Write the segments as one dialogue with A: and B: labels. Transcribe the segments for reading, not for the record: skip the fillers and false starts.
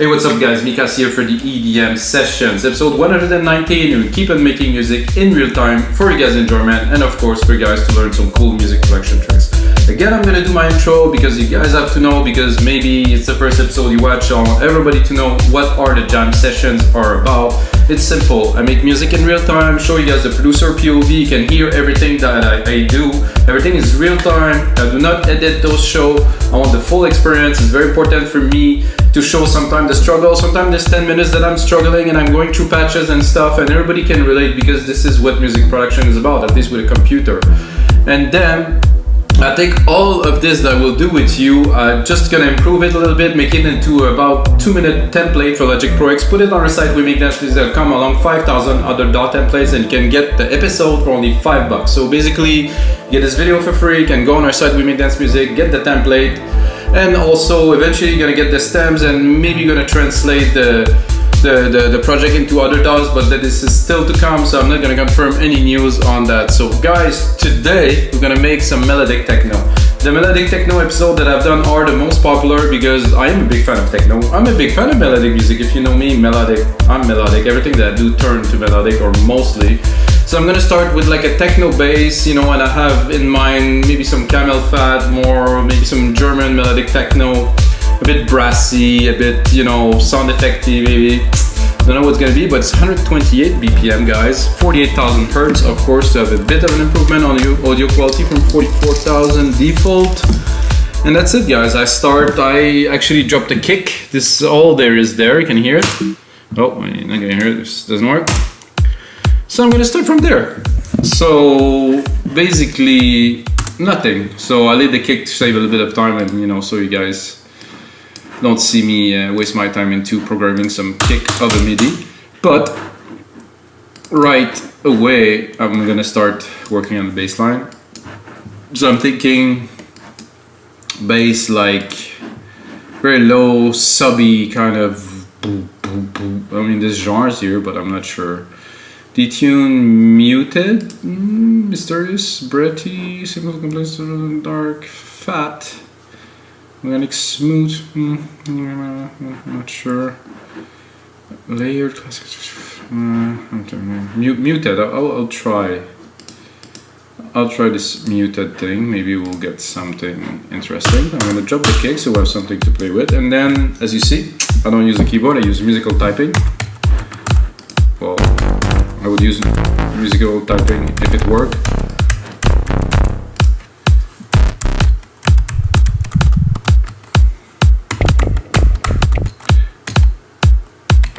A: Hey, what's up guys, Mikas here for the EDM Sessions, episode 119, and we keep on making music in real time for you guys' enjoyment and of course for you guys to learn some cool music production tricks. Again, I'm gonna do my intro because you guys have to know, because maybe it's the first episode you watch, I want everybody to know what are the jam sessions are about. It's simple, I make music in real time, show you guys the producer POV, you can hear everything that I do. Everything is real time, I do not edit those shows, I want the full experience. It's very important for me to show sometimes the struggle, sometimes there's 10 minutes that I'm struggling and I'm going through patches and stuff, and everybody can relate because this is what music production is about, at least with a computer. And then I take all of this that I will do with you, just gonna improve it a little bit, make it into about 2-minute template for Logic Pro X, put it on our site, WeMakeDanceMusic.com, along 5,000 other DAW templates, and you can get the episode for only $5. So basically, get this video for free, you can go on our site, WeMakeDanceMusic, get the template, and also eventually you're gonna get the stems, and maybe you're gonna translate the project into other DAWs, but this is still to come, so I'm not gonna confirm any news on that. So guys, today we're gonna make some Melodic Techno. The Melodic Techno episode that I've done are the most popular because I am a big fan of techno. I'm a big fan of melodic music. If you know me, I'm melodic. Everything that I do turn to melodic, or mostly. So I'm gonna start with like a techno bass, you know, and I have in mind maybe some camel fat, more maybe some German melodic techno, a bit brassy, a bit, you know, sound effecty maybe. Don't know what's gonna be, but it's 128 BPM, guys. 48,000 Hertz, of course, to have a bit of an improvement on the audio quality from 44,000 default. And that's it, guys. I actually dropped a kick. This is all there is there. You can hear it. Oh, you're not gonna hear it. This doesn't work. So I'm gonna start from there. So basically nothing. So I leave the kick to save a little bit of time, and you know, so you guys don't see me waste my time into programming some kick of a MIDI. But right away, I'm gonna start working on the bass line. So I'm thinking bass like very low, subby kind of boom, boom, boom. I mean, there's genres here, but I'm not sure. Detune, muted, mysterious, breathy, simple, complex, dark, fat. Organic, smooth, not sure. Layered, muted. I'll try this muted thing. Maybe we'll get something interesting. I'm gonna drop the kick so we have something to play with. And then, as you see, I don't use a keyboard. I use musical typing. Well, I would use musical typing if it worked.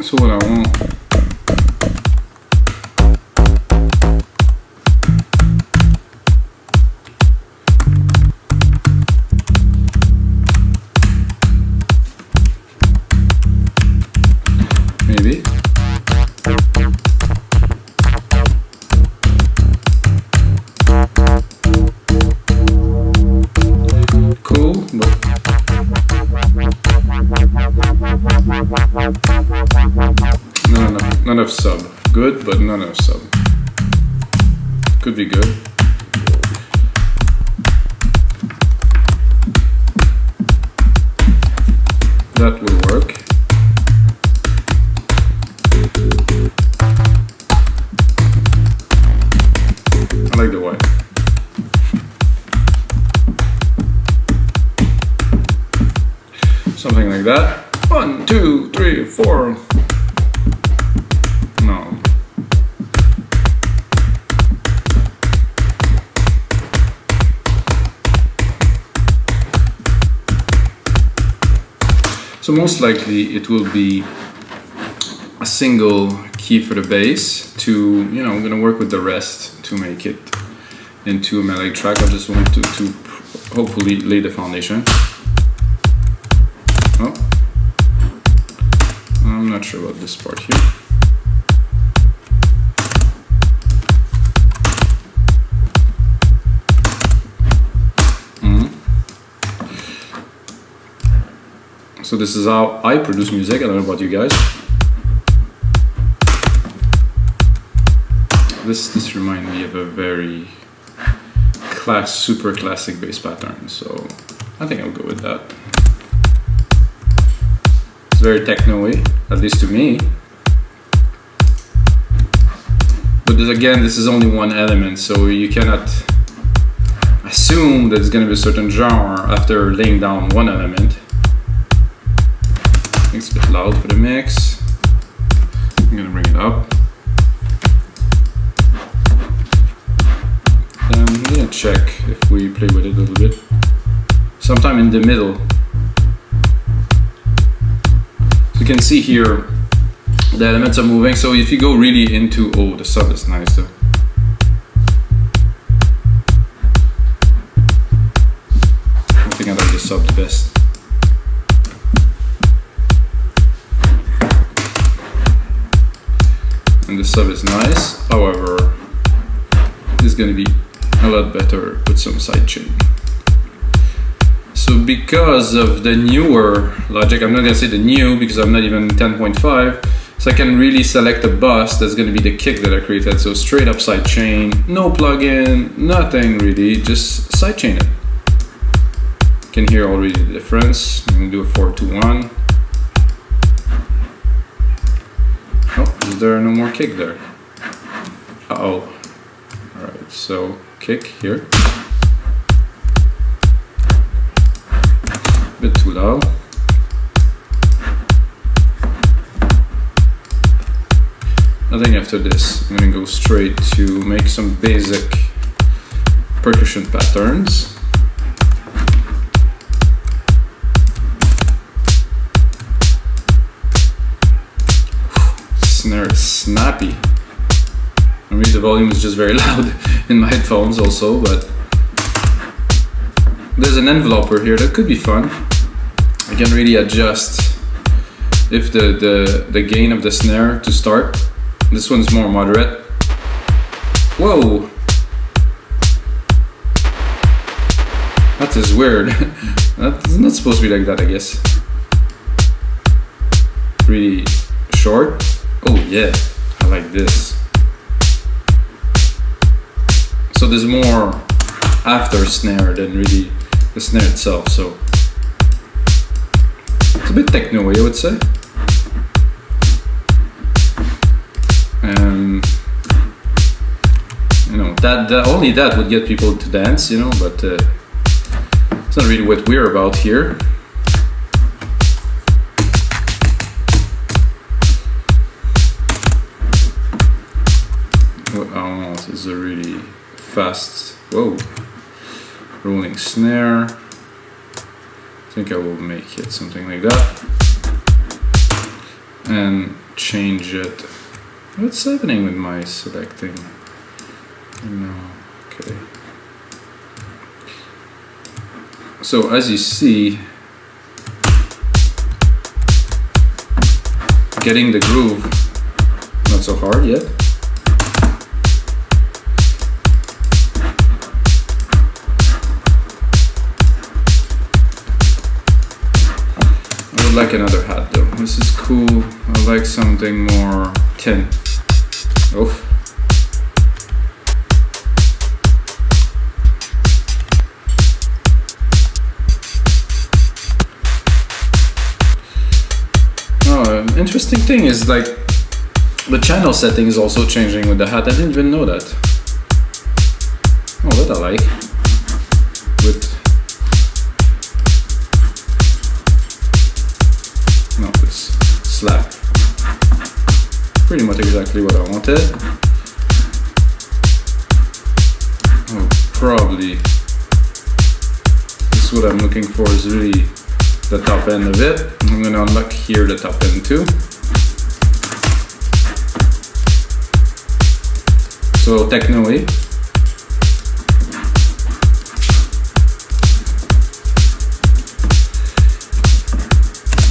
A: So what I want, maybe cool, but none of sub. Good, but none of sub. Could be good. That will work. I like the white. Something like that. 1, 2, 3, 4. No. So most likely it will be a single key for the bass to, you know, I'm gonna work with the rest to make it into a melodic track. I just want to hopefully lay the foundation. Oh. I'm not sure about this part here. So this is how I produce music. I don't know about you guys. This reminds me of a very super classic bass pattern. So I think I'll go with that. very techno-y, at least to me. But again, this is only one element, so you cannot assume that it's going to be a certain genre after laying down one element. I think it's a bit loud for the mix. I'm going to bring it up. I'm going to check if we play with it a little bit. Sometime in the middle. So you can see here the elements are moving, so if you go really into, oh, the sub is nice though. I think I like the sub the best. And the sub is nice, however, it's gonna be a lot better with some sidechain. So because of the newer Logic, I'm not gonna say the new because I'm not even 10.5, so I can really select a bus that's gonna be the kick that I created. So straight up sidechain, no plugin, nothing really, just sidechain it. You can hear already the difference. I'm gonna do a 4-2-1. Oh, is there no more kick there? Uh-oh. Alright, so kick here. Bit too loud. I think after this, I'm gonna go straight to make some basic percussion patterns. Snare is snappy. I mean, the volume is just very loud in my headphones also, but there's an enveloper here that could be fun. I can really adjust if the gain of the snare to start. This one's more moderate. Whoa! That is weird. That's not supposed to be like that, I guess. Really short. Oh yeah, I like this. So there's more after snare than really the snare itself, so it's a bit techno-y, I would say. You know, that only that would get people to dance, you know, but it's not really what we're about here. Oh, this is a really fast, whoa, rolling snare. I think I will make it something like that and change it. What's happening with my selecting? No, okay. So as you see, getting the groove not so hard yet. I would like another hat though. This is cool. I like something more tin. Oof. Interesting thing is like the channel setting is also changing with the hat. I didn't even know that. Oh, that I like. With this slap. Pretty much exactly what I wanted. Oh, probably this is what I'm looking for, is really the top end of it. I'm going to unlock here the top end too. So techno-y.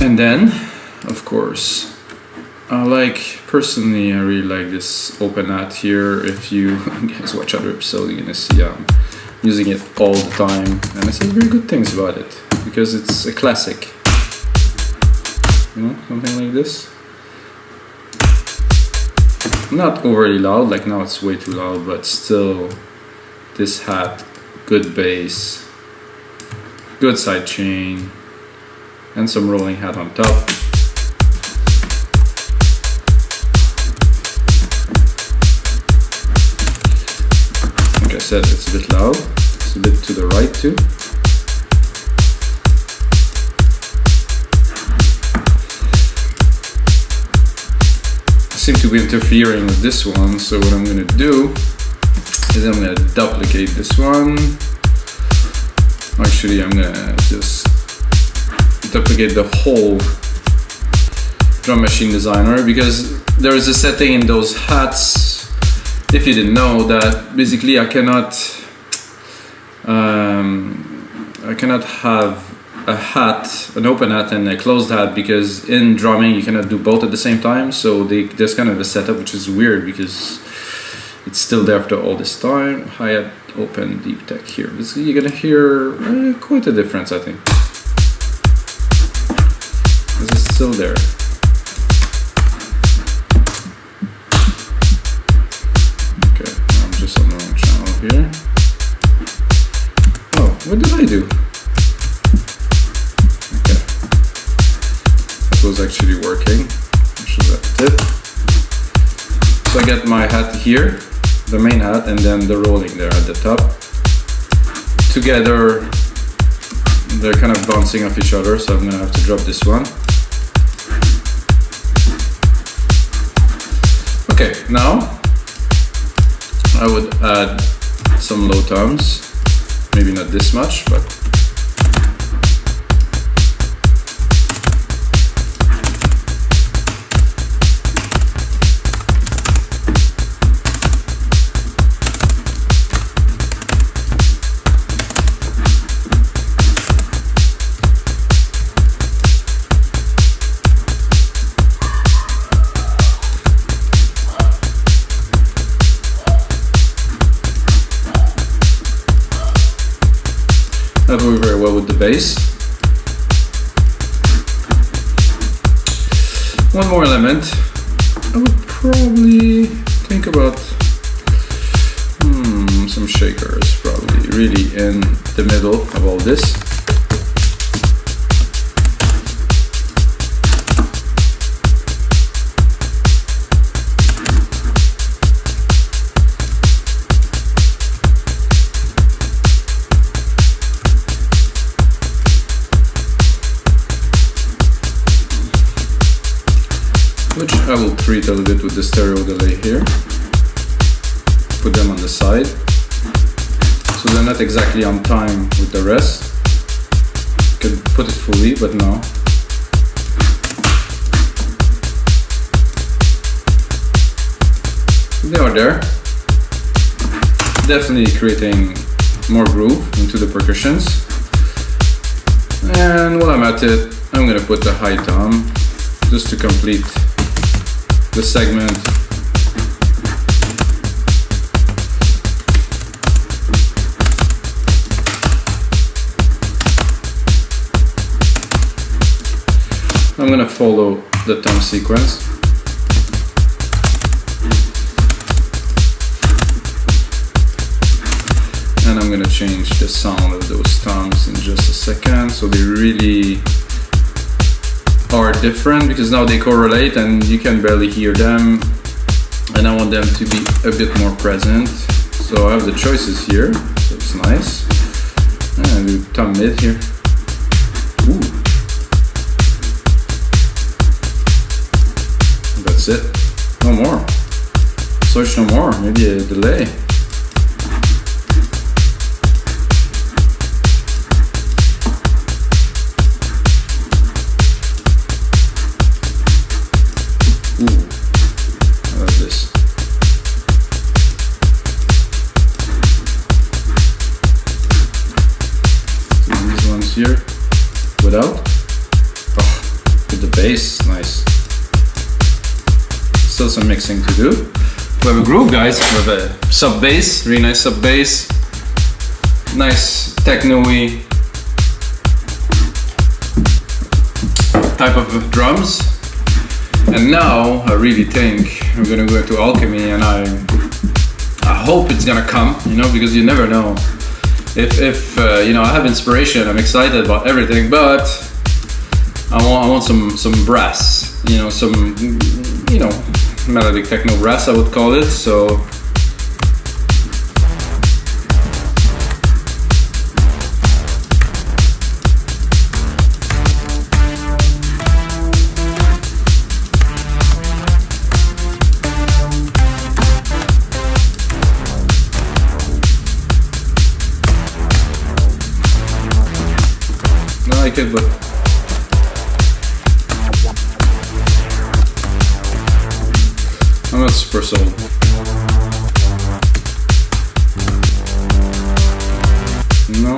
A: And then, of course, I really like this open hat here. If you guys watch other episodes, you're gonna see I'm using it all the time, and I say very good things about it because it's a classic. You know, something like this. Not overly loud, like now it's way too loud, but still, this hat, good bass, good side chain, and some rolling hat on top. said, it's a bit loud. It's a bit to the right too. I seem to be interfering with this one, so what I'm gonna do is I'm gonna duplicate this one. Actually, I'm gonna just duplicate the whole drum machine designer, because there is a setting in those hats, if you didn't know, that basically I cannot have a hat, an open hat and a closed hat, because in drumming you cannot do both at the same time. So there's kind of a setup which is weird because it's still there after all this time. Hi-hat, open, deep tech here. You're gonna hear quite a difference, I think. This is still there. Okay, I'm just on the wrong channel here. Oh, what did I do? Okay, that was actually working. Should that tip? So I get my hat here, the main hat, and then the rolling there at the top. Together, they're kind of bouncing off each other, so I'm gonna have to drop this one. Okay, now I would add some low toms, maybe not this much, but that works very well with the bass. One more element. I would probably think about some shakers, probably really in the middle of all this. Which I will treat a little bit with the stereo delay here. Put them on the side, so they're not exactly on time with the rest. Could put it fully, but no. They are there. Definitely creating more groove into the percussions. And while I'm at it, I'm gonna put the high tom just to complete the segment. I'm gonna follow the tom sequence. And I'm gonna change the sound of those toms in just a second, so they really are different, because now they correlate and you can barely hear them, and I want them to be a bit more present. So I have the choices here, so it's nice. And I do tom mid here. Ooh. That's it. No more. Search no more. Maybe a delay. Here without. Oh, with the bass, nice. Still some mixing to do. We have a groove, guys. We have a sub bass, really nice sub bass. Nice techno-y type of drums. And now I really think I'm gonna go to Alchemy, and I hope it's gonna come, you know, because you never know. If you know, I have inspiration, I'm excited about everything, but I want some brass, you know, some, you know, melodic techno brass, I would call it. So it, but I'm not super sold. No.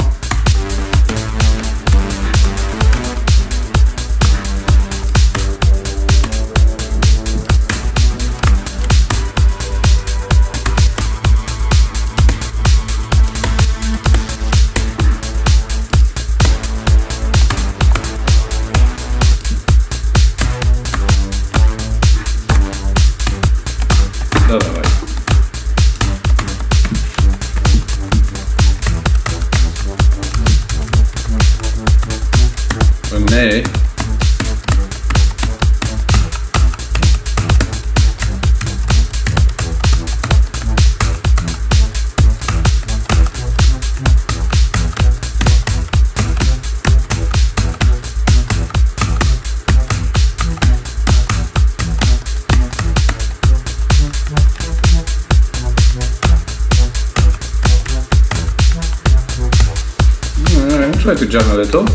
A: That I like. Nay. Try to jam a little.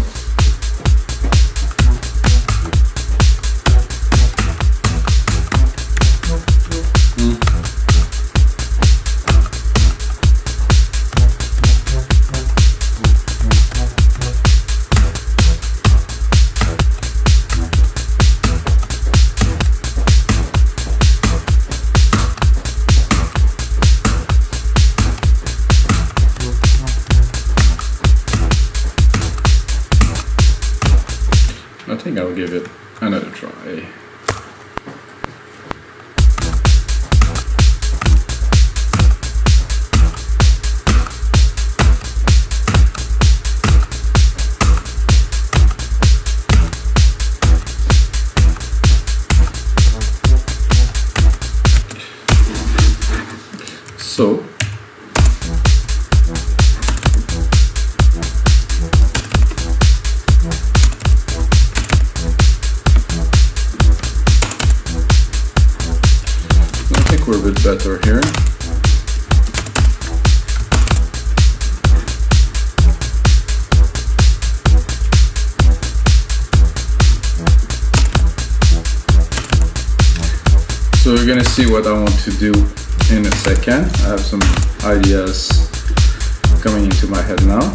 A: I think I'll give it another try. So we're a bit better here. So we're gonna see what I want to do in a second. I have some ideas coming into my head now.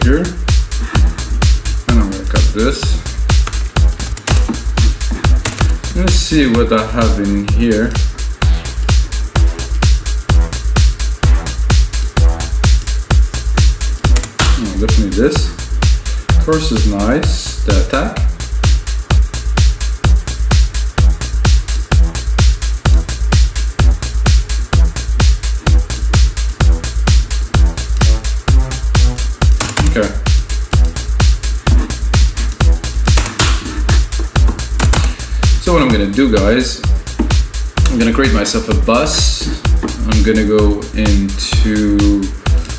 A: Here, and I'm gonna cut this. Let's see what I have in here. Oh, definitely this. Chorus is nice. The attack. Okay. So what I'm gonna do, guys, I'm gonna create myself a bus. I'm gonna go into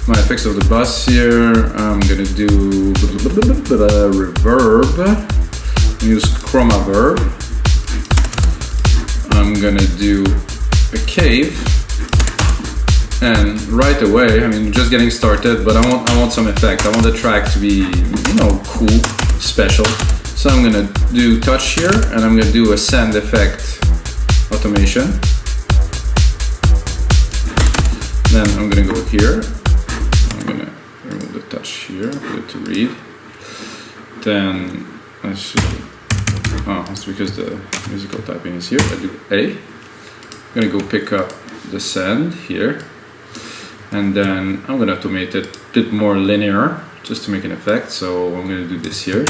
A: my effects of the bus here. I'm gonna do reverb. Use chroma verb. I'm gonna do a cave. And right away, I mean, just getting started, but I want some effect. I want the track to be, you know, cool, special. So I'm gonna do touch here, and I'm gonna do a sand effect automation. Then I'm gonna go here. I'm gonna remove the touch here, put it to read. Then I should, oh, it's because the musical typing is here. I do A. I'm gonna go pick up the sand here. And then I'm gonna automate it a bit more linear, just to make an effect. So I'm gonna do this here.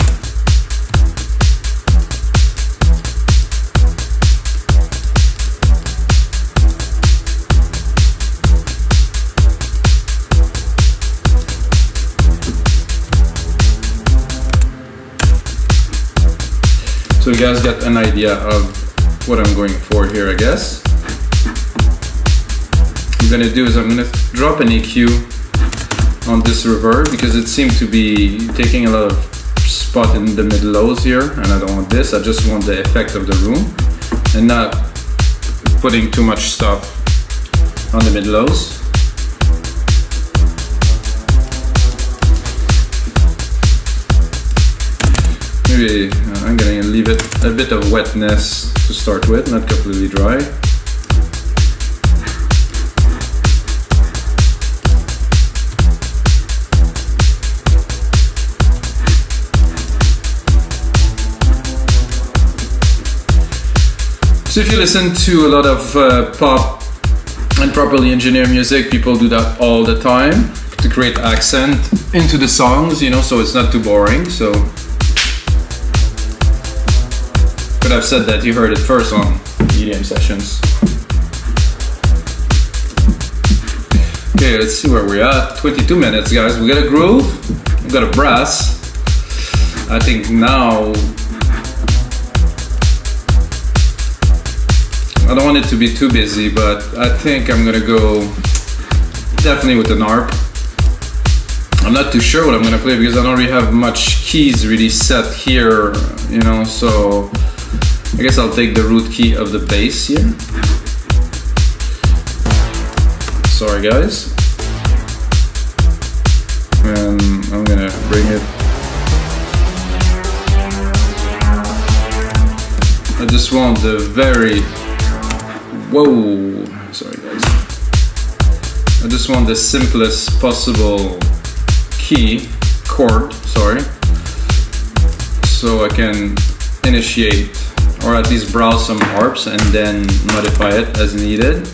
A: So you guys got an idea of what I'm going for here, I guess. What I'm gonna do is I'm gonna drop an EQ on this reverb because it seemed to be taking a lot of spot in the mid lows here, and I don't want this. I just want the effect of the room and not putting too much stuff on the mid lows. Maybe I'm gonna leave it a bit of wetness to start with, not completely dry. So if you listen to a lot of pop and properly engineered music, people do that all the time to create accent into the songs, you know, so it's not too boring. So, but I've said that you heard it first on EDM sessions. Okay, let's see where we're at. 22 minutes, guys. We got a groove, we got a brass. I think now I don't want it to be too busy, but I think I'm gonna go definitely with an ARP. I'm not too sure what I'm gonna play because I don't really have much keys really set here, you know, so I guess I'll take the root key of the bass here. Sorry guys. And I'm gonna bring it. I just want the very whoa, sorry guys. I just want the simplest possible chord, sorry. So I can initiate or at least browse some ARPs and then modify it as needed.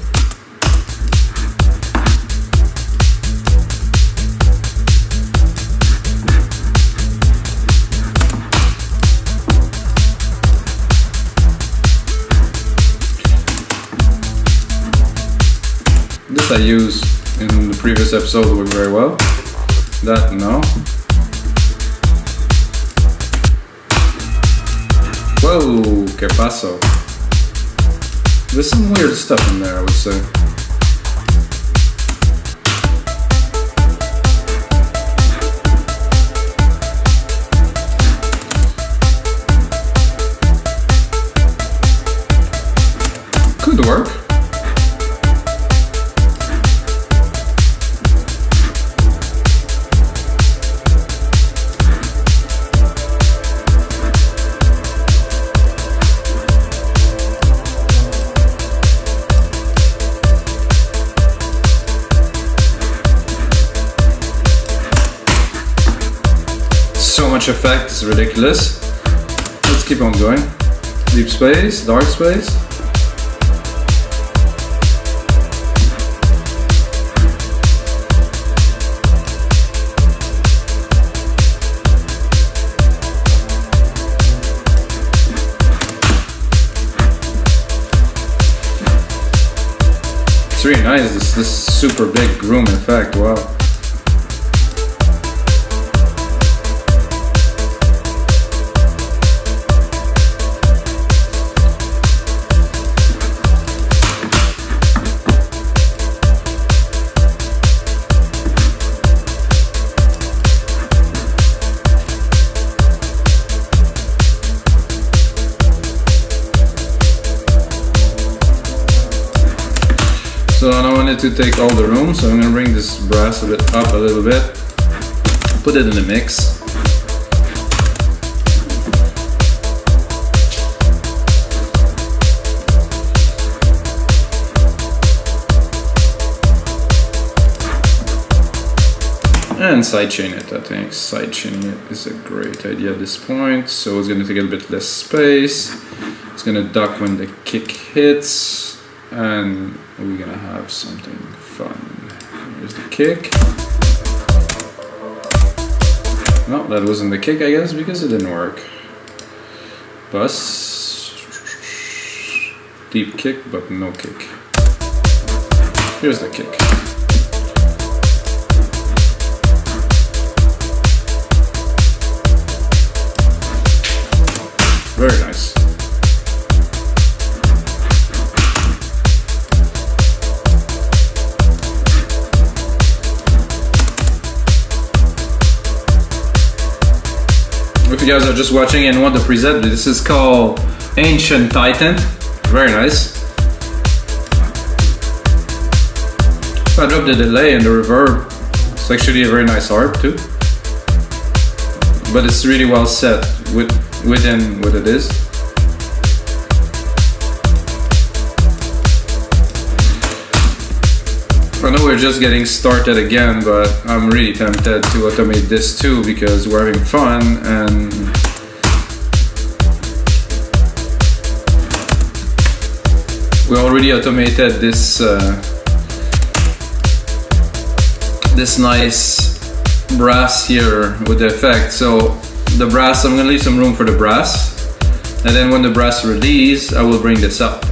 A: This I used in the previous episode, worked very well. That, no. Whoa, que paso? There's some weird stuff in there, I would say. Could work. So much effect, it's ridiculous. Let's keep on going. Deep space, dark space. It's really nice, this super big room effect, wow. So I don't want it to take all the room, so I'm gonna bring this brass a bit up a little bit, put it in the mix. And sidechain it, I think. Sidechaining it is a great idea at this point. So it's gonna take a little bit less space. It's gonna duck when the kick hits. And we're gonna have something fun. Here's the kick. No, that wasn't the kick, I guess, because it didn't work. Bus. Deep kick, but no kick. Here's the kick. Very nice. you guys are just watching and want the preset, this is called Ancient Titan. Very nice. So I dropped the delay and the reverb. It's actually a very nice harp too. But it's really well set within what it is. I know we're just getting started again, but I'm really tempted to automate this too because we're having fun and we already automated this this nice brass here with the effect. So the brass, I'm gonna leave some room for the brass, and then when the brass release, I will bring this up.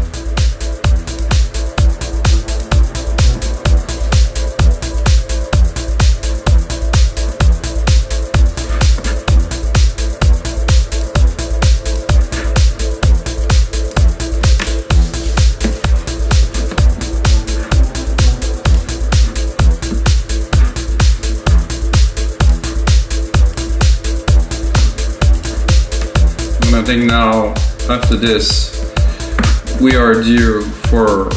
A: I think now, after this, we are due for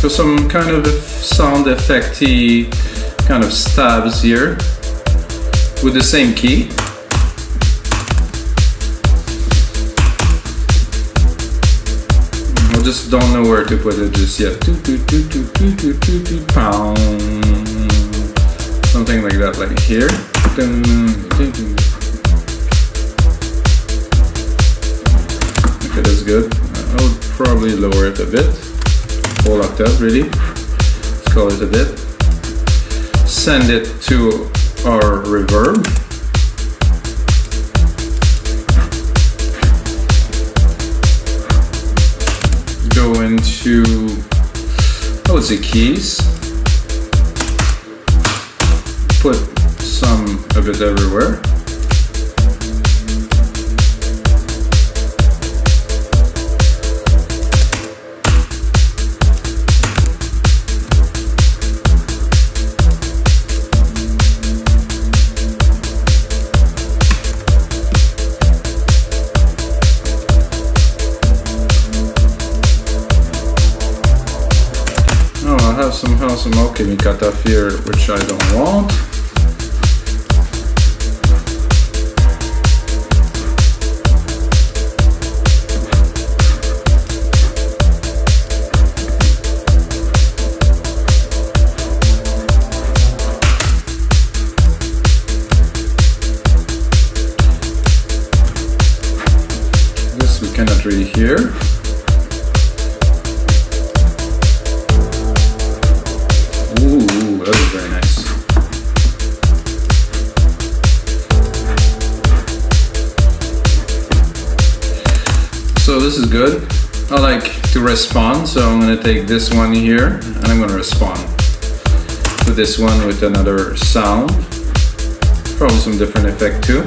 A: some kind of sound effecty kind of stabs here with the same key. I just don't know where to put it just yet. Something like that, like here. Okay, that's good. I would probably lower it a bit. Whole octave, really. Let's call it a bit. Send it to our reverb. Go into, I would say, keys. Put some of it everywhere. Oh, I have somehow some alchemy cut off here, which I don't want. Cannot really hear. Ooh, that was very nice. So this is good. I like to respond, so I'm going to take this one here and I'm going to respond to this one with another sound. Probably some different effect too.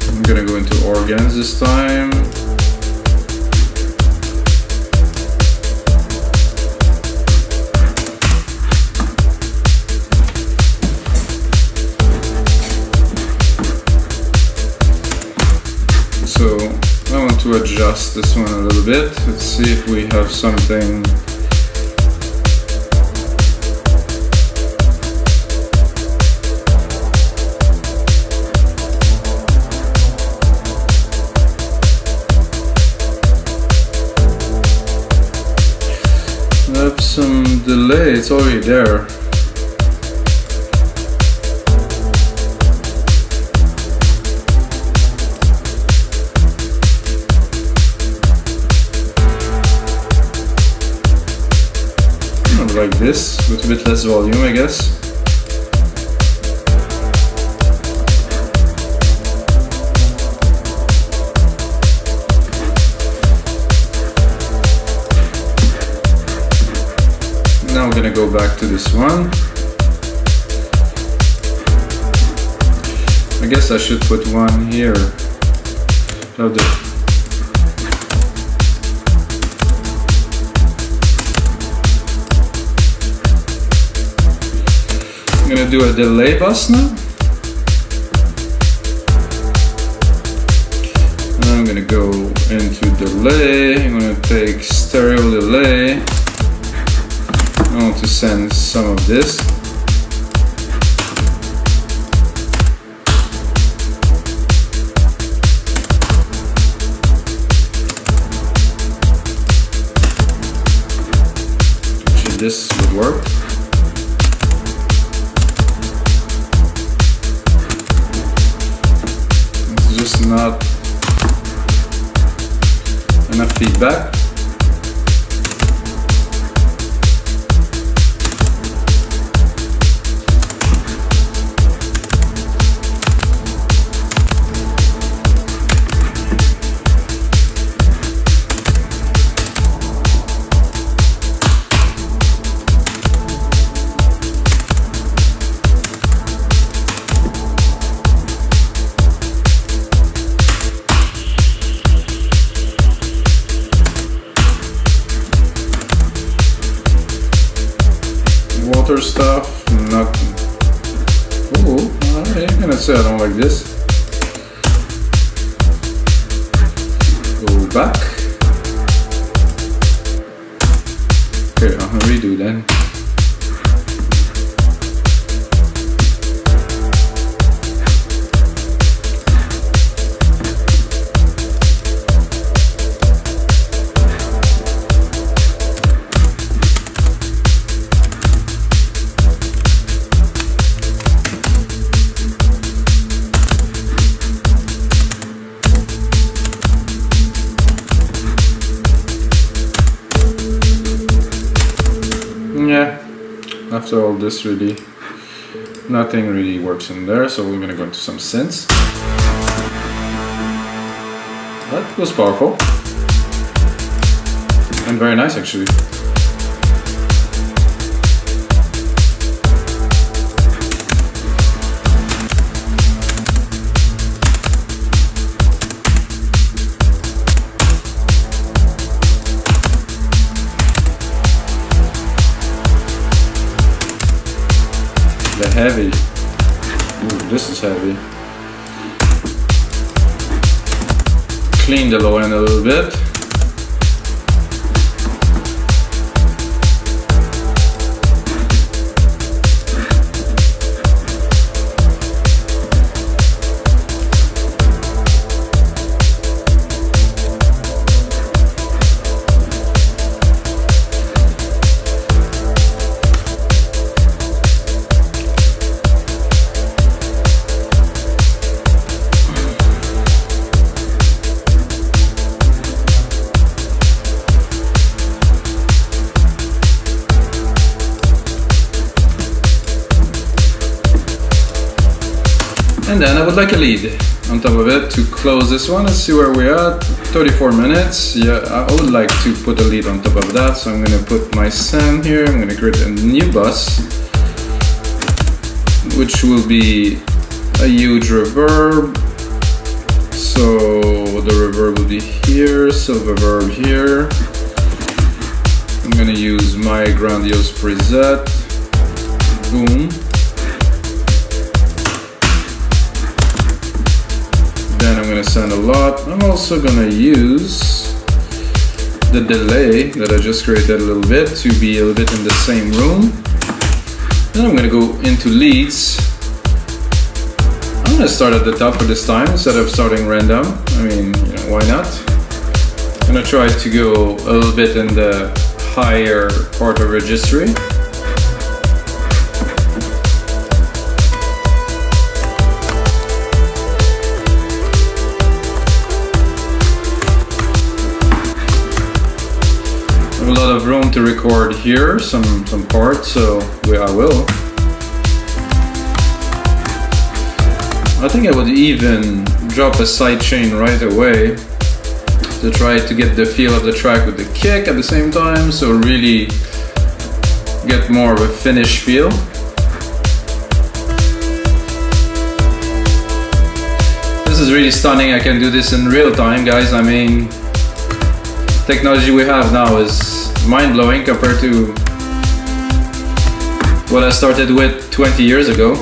A: I'm gonna go into organs this time. So I want to adjust this one a little bit. Let's see if we have something. Some delay, it's already there. Like this, with a bit less volume, I guess. Now I'm gonna go back to this one. I guess I should put one here. gonna do a delay bus now. I'm gonna go into delay. I'm gonna take stereo delay. I want to send some of this. Actually, this would work. It's just not enough feedback. Water stuff, not. Oh, I'm gonna say I don't like this. Go back. Okay, I'll redo then. Yeah, after all this, really nothing really works in there, so we're gonna go into some synths. That was powerful and very nice actually. The heavy. Ooh, this is heavy. Clean the low end a little bit. And then I would like a lead on top of it to close this one. Let's see where we're at. 34 minutes. Yeah, I would like to put a lead on top of that. So I'm going to put my send here. I'm going to create a new bus, which will be a huge reverb. So the reverb will be here. So reverb here. I'm going to use my grandiose preset. Boom. Then I'm going to send a lot. I'm also going to use the delay that I just created a little bit to be a little bit in the same room. Then I'm going to go into leads. I'm going to start at the top for this time instead of starting random. I mean, you know, why not? I'm going to try to go a little bit in the higher part of registry. A lot of room to record here, some parts, so I will. I think I would even drop a sidechain right away to try to get the feel of the track with the kick at the same time, so really get more of a finished feel. This is really stunning. I can do this in real time, guys. I mean, technology we have now is mind-blowing compared to what I started with 20 years ago.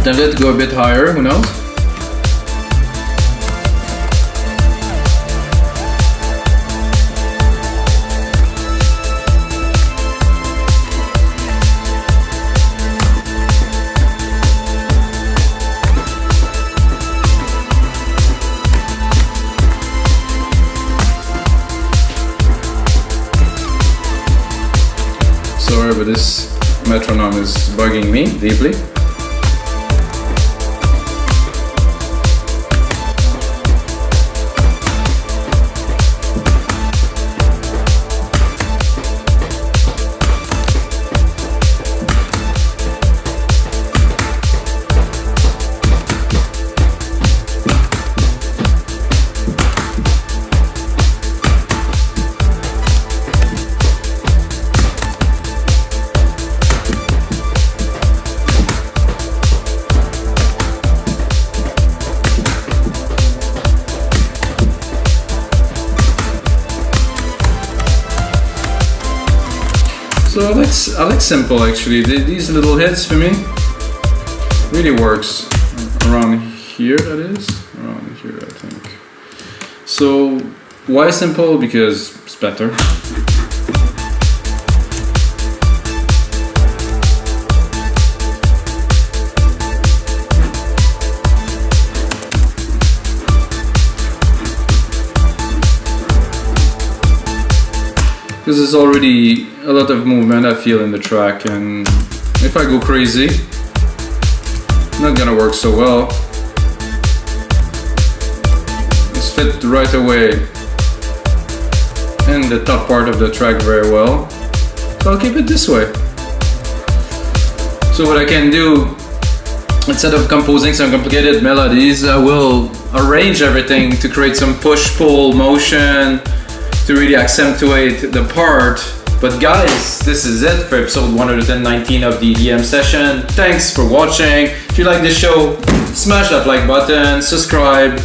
A: Tempted to go a bit higher, who knows? Sorry, but this metronome is bugging me deeply. So I like simple actually. These little hits for me really works. Around here that is. Around here I think. So why simple? Because it's better. Because there's already a lot of movement I feel in the track, and if I go crazy, it's not gonna work so well. It's fit right away in the top part of the track very well, so I'll keep it this way. So what I can do, instead of composing some complicated melodies, I will arrange everything to create some push-pull motion to really accentuate the part. But guys, this is it for episode 119 of the EDM session. Thanks for watching. If you like this show, smash that like button, subscribe,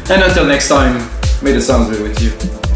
A: and until next time, may the sounds be with you.